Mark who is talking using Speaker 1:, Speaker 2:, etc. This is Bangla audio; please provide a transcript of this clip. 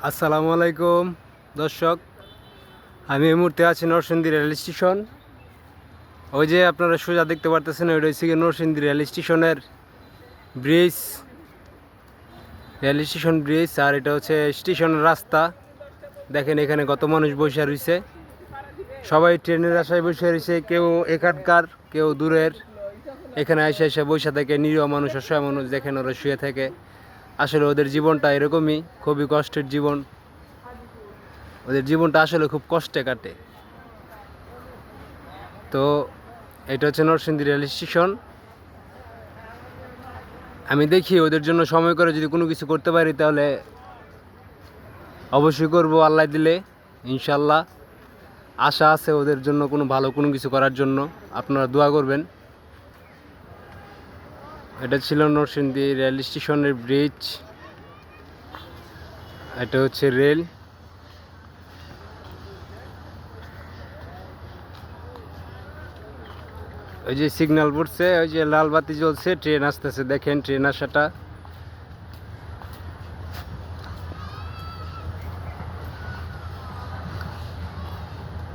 Speaker 1: আসসালামু আলাইকুম দর্শক, আমি এই মুহূর্তে আছি নরসিংদী রেল স্টেশন। ওই যে আপনারা সোজা দেখতে পারতেছেন, ওইটা হচ্ছে গিয়ে নরসিংদী রেল স্টেশনের ব্রিজ, রেল স্টেশন ব্রিজ। আর এটা হচ্ছে স্টেশনের রাস্তা। দেখেন এখানে কত মানুষ বসে রয়েছে, সবাই ট্রেনের আশায় বসে রয়েছে, কেউ এখানকার কেউ দূরের। এখানে এসে এসে বসে থাকে নিরীহ মানুষ, অসহায় মানুষ, দেখেন ওরা শুয়ে থাকে। আসলে ওদের জীবনটা এরকমই, খুবই কষ্টের জীবন। ওদের জীবনটা আসলে খুব কষ্টে কাটে। তো এটা হচ্ছে নরসিংদী রেল স্টেশন। আমি দেখি ওদের জন্য সময় করে যদি কোনো কিছু করতে পারি তাহলে অবশ্যই করব, আল্লাহ দিলে ইনশাল্লাহ। আশা আছে ওদের জন্য কোনো কিছু করার জন্য, আপনারা দোয়া করবেন। এটা ছিল নরসিংদী রেল স্টেশনের ব্রিজ, এটা হচ্ছে রেল। ওই যে সিগন্যাল পড়ছে, ওই যে লাল বাতি জ্বলছে, ট্রেন আসতেছে, দেখেন ট্রেন আসাটা।